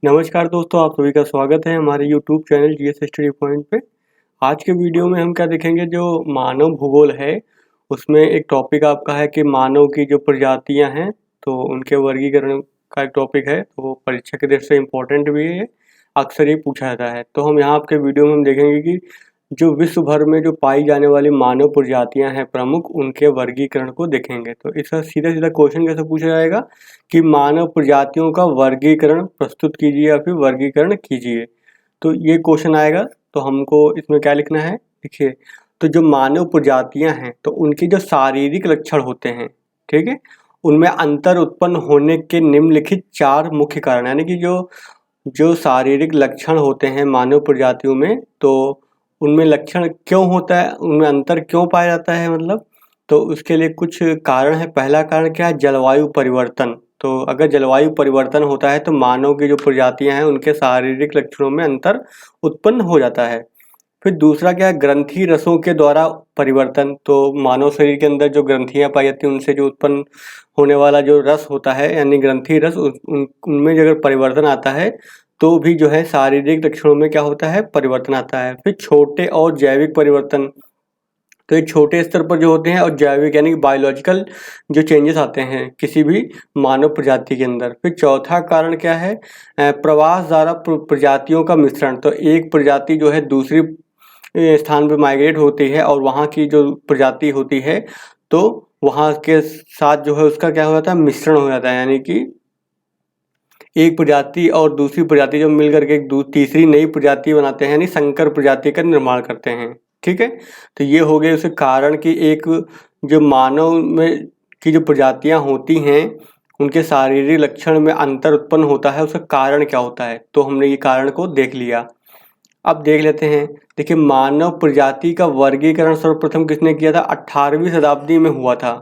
नमस्कार दोस्तों, आप सभी का स्वागत है हमारे YouTube channel GS study point पे। आज के वीडियो में हम क्या देखेंगे, जो मानव भूगोल है उसमें एक टॉपिक आपका है कि मानव की जो प्रजातियां हैं तो उनके वर्गीकरण का एक टॉपिक है। तो वो परीक्षा के दृष्टि से इम्पोर्टेंट भी है, अक्सर ये पूछा जाता है। तो हम यहाँ आपके वीडियो में हम देखेंगे कि जो विश्व भर में जो पाई जाने वाली मानव प्रजातियां हैं प्रमुख, उनके वर्गीकरण को देखेंगे। तो इसका सीधा सीधा क्वेश्चन कैसे पूछा जाएगा कि मानव प्रजातियों का वर्गीकरण प्रस्तुत कीजिए या फिर वर्गीकरण कीजिए। तो ये क्वेश्चन आएगा। तो हमको इसमें क्या लिखना है, देखिए। तो जो मानव प्रजातियां हैं तो उनके जो शारीरिक लक्षण होते हैं, ठीक है, उनमें अंतर उत्पन्न होने के निम्नलिखित 4 मुख्य कारण, यानी कि जो जो शारीरिक लक्षण होते हैं मानव प्रजातियों में, तो उनमें लक्षण क्यों होता है, उनमें अंतर क्यों पाया जाता है, मतलब तो उसके लिए कुछ कारण है। पहला कारण क्या है, जलवायु परिवर्तन। तो अगर जलवायु परिवर्तन होता है तो मानव की जो प्रजातियां हैं उनके शारीरिक लक्षणों में अंतर उत्पन्न हो जाता है। फिर दूसरा क्या है, ग्रंथि रसों के द्वारा परिवर्तन। तो मानव शरीर के अंदर जो ग्रंथियां पाई जाती हैं उनसे जो उत्पन्न होने वाला जो रस होता है, यानी ग्रंथि रस, उनमें अगर परिवर्तन आता है तो भी जो है शारीरिक लक्षणों में क्या होता है, परिवर्तन आता है। फिर छोटे और जैविक परिवर्तन। तो ये छोटे स्तर पर जो होते हैं और जैविक यानी कि बायोलॉजिकल जो चेंजेस आते हैं किसी भी मानव प्रजाति के अंदर। फिर चौथा कारण क्या है, प्रवास द्वारा प्रजातियों का मिश्रण। तो एक प्रजाति जो है दूसरी स्थान पे माइग्रेट होती है और वहाँ की जो प्रजाति होती है तो वहाँ के साथ जो है उसका क्या हो जाता है, मिश्रण हो जाता है। यानी कि एक प्रजाति और दूसरी प्रजाति जो मिल करके एक तीसरी नई प्रजाति बनाते हैं, यानी संकर प्रजाति का निर्माण करते हैं। ठीक है, तो ये हो गए उसके कारण कि एक जो मानव में की जो प्रजातियां होती हैं उनके शारीरिक लक्षण में अंतर उत्पन्न होता है, उसका कारण क्या होता है। तो हमने ये कारण को देख लिया। अब देख लेते हैं। देखिए, मानव प्रजाति का वर्गीकरण सर्वप्रथम किसने किया था, 18वीं शताब्दी में हुआ था।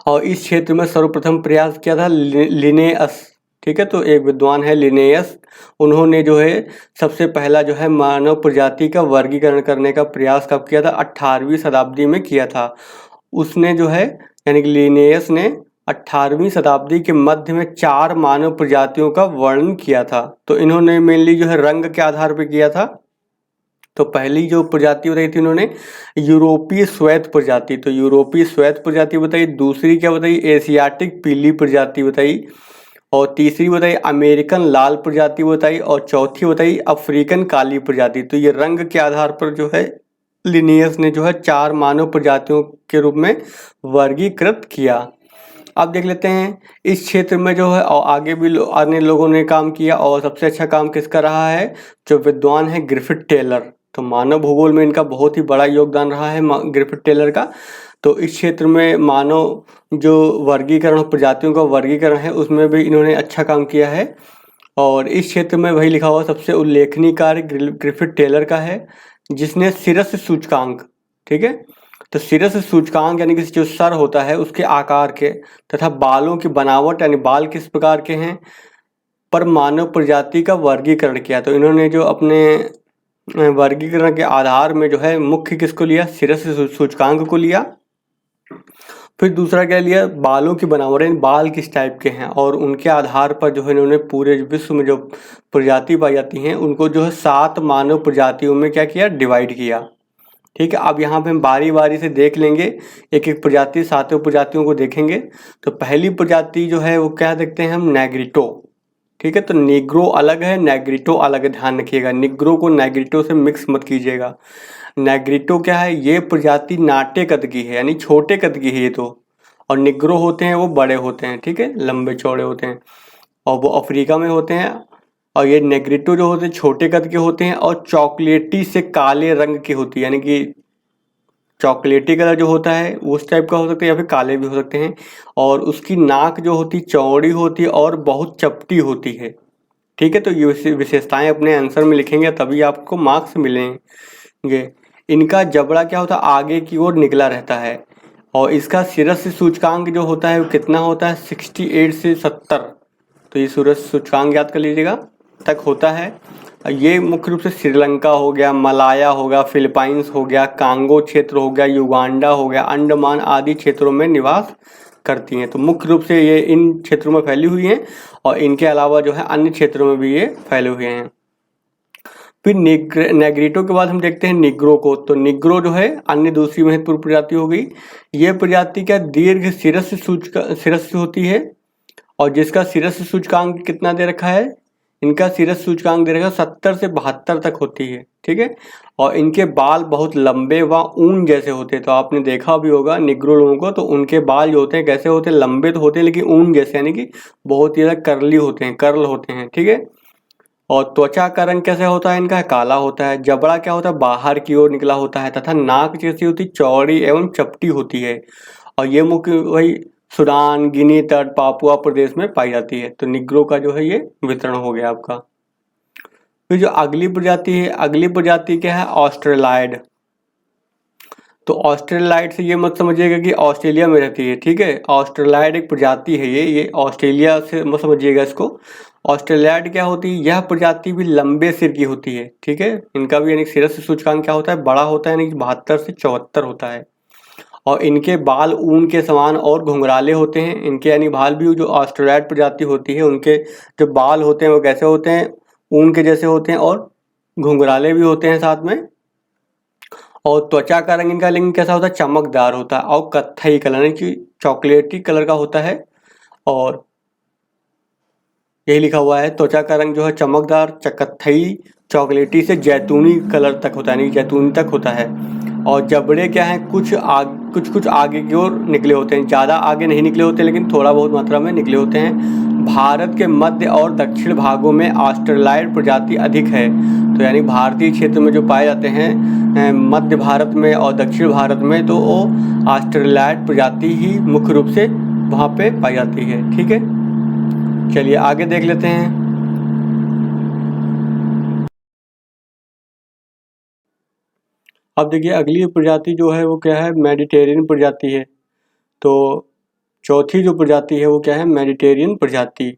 और इस क्षेत्र में सर्वप्रथम प्रयास किया था लिनेयस। ठीक है, तो एक विद्वान है लिनेयस, उन्होंने जो है सबसे पहला जो है मानव प्रजाति का वर्गीकरण करने का प्रयास कब किया था, 18वीं शताब्दी में किया था। उसने जो है यानी कि लिनेयस ने 18वीं शताब्दी के मध्य में 4 मानव प्रजातियों का वर्णन किया था। तो इन्होंने मेनली जो है रंग के आधार पर किया था। तो पहली जो प्रजाति बताई थी उन्होंने यूरोपीय श्वेत प्रजाति। तो यूरोपीय श्वेत प्रजाति बताई। दूसरी क्या बताई, एशियाटिक पीली प्रजाति बताई। और तीसरी बताई अमेरिकन लाल प्रजाति बताई। और चौथी बताई अफ्रीकन काली प्रजाति। तो ये रंग के आधार पर जो है लिनियस ने जो है 4 मानव प्रजातियों के रूप में वर्गीकृत किया। अब देख लेते हैं इस क्षेत्र में जो है और आगे भी अन्य लोगों ने काम किया, और सबसे अच्छा काम किसका रहा है, जो विद्वान है ग्रिफिथ टेलर। तो मानव भूगोल में इनका बहुत ही बड़ा योगदान रहा है ग्रिफिथ टेलर का। तो इस क्षेत्र में मानव जो वर्गीकरण प्रजातियों का वर्गीकरण है उसमें भी इन्होंने अच्छा काम किया है। और इस क्षेत्र में वही लिखा हुआ सबसे उल्लेखनीय कार्य ग्रिफिथ टेलर का है, जिसने सिरस सूचकांक, ठीक है, तो सिरस सूचकांक यानी कि जो सर होता है उसके आकार के तथा बालों की बनावट यानी बाल किस प्रकार के हैं पर मानव प्रजाति का वर्गीकरण किया। तो इन्होंने जो अपने वर्गीकरण के आधार में जो है मुख्य किसको लिया, सिरस सूचकांक को लिया। फिर दूसरा क्या लिया, बालों की बनावट यानी बाल किस टाइप के हैं, और उनके आधार पर जो है इन्होंने पूरे विश्व में जो प्रजाति पाई जाती हैं उनको जो है 7 मानव प्रजातियों में क्या किया, डिवाइड किया। ठीक है, अब यहाँ पे हम बारी बारी से देख लेंगे, एक एक प्रजाति 7 प्रजातियों को देखेंगे। तो पहली प्रजाति जो है वो क्या देखते हैं हम, नेग्रिटो। ठीक है, तो निग्रो अलग है, नेग्रिटो अलग है, ध्यान रखिएगा। निग्रो को नेग्रिटो से मिक्स मत कीजिएगा। नेग्रिटो क्या है, ये प्रजाति नाट्य कद की है यानी छोटे कद की है ये तो। और निग्रो होते हैं वो बड़े होते हैं, ठीक है, लंबे चौड़े होते हैं, और वो अफ्रीका में होते हैं। और ये नेग्रिटो जो होते हैं छोटे कद के होते हैं और चॉकलेटी से काले रंग की होती है, यानी कि चॉकलेटी कलर जो होता है उस टाइप का हो सकता है या फिर काले भी हो सकते हैं। और उसकी नाक जो होती चौड़ी होती है और बहुत चपटी होती है। ठीक है, तो ये विशेषताएं अपने आंसर में लिखेंगे तभी आपको मार्क्स मिलेंगे। इनका जबड़ा क्या होता है, आगे की ओर निकला रहता है। और इसका सिरस सूचकांक जो होता है वो कितना होता है, 68 से 70। तो ये सिरस सूचकांक याद कर लीजिएगा तक होता है। ये मुख्य रूप से श्रीलंका हो गया, मलाया हो गया, फिलीपाइंस हो गया, कांगो क्षेत्र हो गया, युगांडा हो गया, अंडमान आदि क्षेत्रों में निवास करती हैं। तो मुख्य रूप से ये इन क्षेत्रों में फैली हुई हैं और इनके अलावा जो है अन्य क्षेत्रों में भी ये फैले हुए हैं। फिर नेग्रिटो के बाद हम देखते हैं निग्रो को। तो निग्रो जो है अन्य दूसरी महत्वपूर्ण प्रजाति हो गई। यह प्रजाति क्या दीर्घ शिरस होती है और जिसका शिरस सूचकांक कितना दे रखा है, इनका शिरस सूचकांक दे रखा है 70 से 72 तक होती है, ठीक है। और इनके बाल बहुत लंबे व ऊन जैसे होते हैं। तो आपने देखा भी होगा निग्रो लोगों को, तो उनके बाल जो होते हैं कैसे होते हैं, लंबे तो होते हैं लेकिन ऊन जैसे, यानी कि बहुत ही ज़्यादा कर्ली होते हैं, कर्ल होते हैं, ठीक है। और त्वचा का रंग कैसे होता है इनका, काला होता है। जबड़ा क्या होता है, बाहर की ओर निकला होता है तथा नाक जैसी होती चौड़ी एवं चपटी होती है। और ये मुख्य वही सूडान, गिनी तट, पापुआ प्रदेश में पाई जाती है। तो निग्रो का जो है ये वितरण हो गया आपका। फिर जो अगली प्रजाति है, अगली प्रजाति क्या है, ऑस्ट्रेलाइड। तो ऑस्ट्रेलाइड से ये मत समझिएगा कि ऑस्ट्रेलिया में रहती है, ठीक है। ऑस्ट्रेलाइड एक प्रजाति है, ये ऑस्ट्रेलिया से मत समझिएगा इसको। ऑस्ट्रेलाइड क्या होती है, यह प्रजाति भी लंबे सिर की होती है, ठीक है। इनका भी यानी शिरस सूचकांक क्या होता है, बड़ा होता है, यानी 72 से 74 होता है। और इनके बाल ऊन के समान और घुंघराले होते हैं। इनके यानी बाल भी जो ऑस्ट्रेलाइड प्रजाति होती है उनके जो बाल होते हैं वो कैसे होते हैं, ऊन के जैसे होते हैं और घुंघराले भी होते हैं साथ में। और त्वचा का रंग इनका लेकिन कैसा होता है, चमकदार होता है और कत्थई कलर यानी कि चॉकलेटी कलर का होता है। और यही लिखा हुआ है, त्वचा का रंग जो है चमकदार, कत्थई, चॉकलेटी से जैतूनी कलर तक होता है, यानी जैतूनी तक होता है। और जबड़े क्या हैं, कुछ आगे की ओर निकले होते हैं, ज़्यादा आगे नहीं निकले होते लेकिन थोड़ा बहुत मात्रा में निकले होते हैं। भारत के मध्य और दक्षिण भागों में ऑस्ट्रेलाइड प्रजाति अधिक है। तो यानी भारतीय क्षेत्र में जो पाए जाते हैं मध्य भारत में और दक्षिण भारत में, तो वो ऑस्ट्रेलाइड प्रजाति ही मुख्य रूप से वहाँ पे पाई जाती है, ठीक है। चलिए आगे देख लेते हैं। अब देखिए अगली प्रजाति जो है वो क्या है, मेडिटेरियन प्रजाति है। तो चौथी जो प्रजाति है वो क्या है, मेडिटेरियन प्रजाति।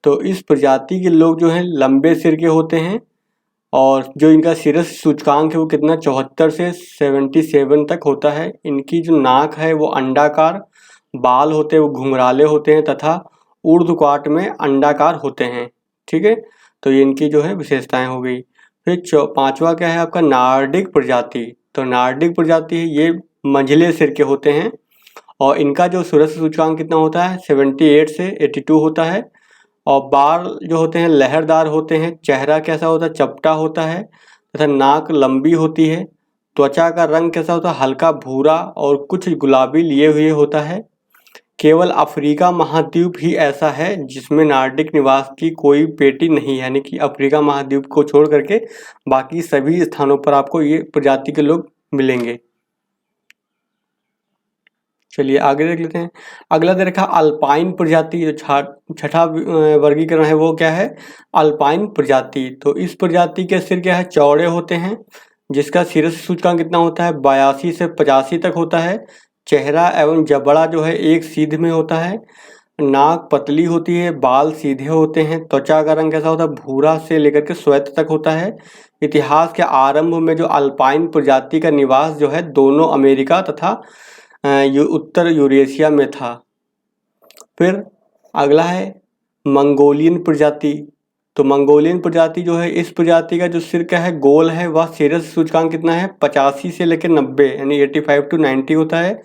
तो इस प्रजाति के लोग जो हैं लंबे सिर के होते हैं और जो इनका शिरस सूचकांक है वो कितना 74 से 77 तक होता है। इनकी जो नाक है वो अंडाकार, बाल होते हैं वो घुंघराले होते हैं तथा ऊर्ध्वकाट में अंडाकार होते हैं, ठीक है। तो ये इनकी जो है विशेषताएं हो गई। फिर पांचवा क्या है आपका, नार्डिक प्रजाति। तो नार्डिक प्रजाति है, ये मंझले सिर के होते हैं और इनका जो शिरस सूचकांक कितना होता है 78 से 82 होता है। और बाल जो होते हैं लहरदार होते हैं, चेहरा कैसा होता है, चपटा होता है तथा नाक लंबी होती है। त्वचा का रंग कैसा होता है, हल्का भूरा और कुछ गुलाबी लिए हुए होता है। केवल अफ्रीका महाद्वीप ही ऐसा है जिसमें नार्डिक निवास की कोई पेटी नहीं है, यानी कि अफ्रीका महाद्वीप को छोड़ करके बाकी सभी स्थानों पर आपको ये प्रजाति के लोग मिलेंगे। चलिए आगे देख लेते हैं। अगला दे रखा अल्पाइन प्रजाति। जो छठा वर्गीकरण है वो क्या है, अल्पाइन प्रजाति। तो इस प्रजाति के सिर क्या है, चौड़े होते हैं, जिसका शिरस सूचकांक कितना होता है 82 से 85 तक होता है। चेहरा एवं जबड़ा जो है एक सीध में होता है। नाक पतली होती है, बाल सीधे होते हैं। त्वचा का रंग कैसा होता है, भूरा से लेकर के श्वेत तक होता है। इतिहास के आरंभ में जो अल्पाइन प्रजाति का निवास जो है दोनों अमेरिका तथा उत्तर यूरेशिया में था। फिर अगला है मंगोलियन प्रजाति। तो मंगोलियन प्रजाति जो है, इस प्रजाति का जो सिर का है गोल है, वह शिरस सूचकांक कितना है 85 से लेकर 90 यानी 85 to 90 होता है।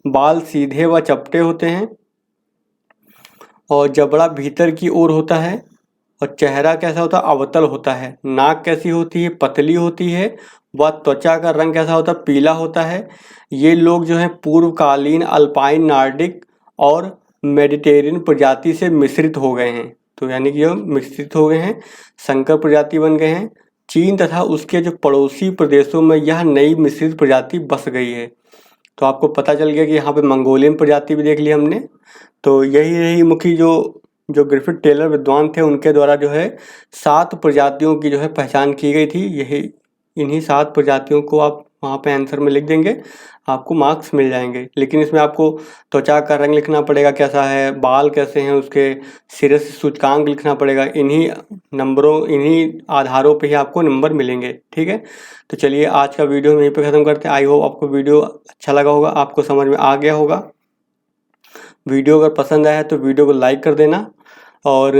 बाल सीधे व चपटे होते हैं और जबड़ा भीतर की ओर होता है। और चेहरा कैसा होता है, अवतल होता है। नाक कैसी होती है, पतली होती है। व त्वचा का रंग कैसा होता है, पीला होता है। ये लोग जो है पूर्वकालीन अल्पाइन, नार्डिक और मेडिटेरियन प्रजाति से मिश्रित हो गए हैं। तो यानी कि हम मिश्रित हो गए हैं, संकर प्रजाति बन गए हैं। चीन तथा उसके जो पड़ोसी प्रदेशों में यह नई मिश्रित प्रजाति बस गई है। तो आपको पता चल गया कि यहाँ पे मंगोलियन प्रजाति भी देख ली हमने। तो यही रही मुख्य जो ग्रिफिथ टेलर विद्वान थे उनके द्वारा जो है 7 प्रजातियों की जो है पहचान की गई थी। यही इन्हीं 7 प्रजातियों को आप वहाँ पे आंसर में लिख देंगे, आपको मार्क्स मिल जाएंगे। लेकिन इसमें आपको त्वचा का रंग लिखना पड़ेगा कैसा है, बाल कैसे हैं, उसके शिरस सूचकांक लिखना पड़ेगा। इन्हीं आधारों पे ही आपको नंबर मिलेंगे, ठीक है। तो चलिए आज का वीडियो यहीं पे ख़त्म करते हैं। आई होप आपको वीडियो अच्छा लगा होगा, आपको समझ में आ गया होगा। वीडियो अगर पसंद आया तो वीडियो को लाइक कर देना। और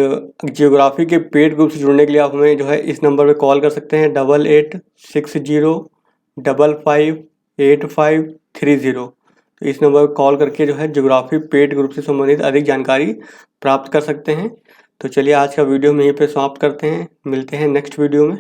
जियोग्राफी के पेड ग्रुप से जुड़ने के लिए आप हमें जो है इस नंबर पे कॉल कर सकते हैं 8860558530। तो इस नंबर पर कॉल करके जो है जियोग्राफी पेड ग्रुप से संबंधित अधिक जानकारी प्राप्त कर सकते हैं। तो चलिए आज का वीडियो हम यहीं पे समाप्त करते हैं, मिलते हैं नेक्स्ट वीडियो में।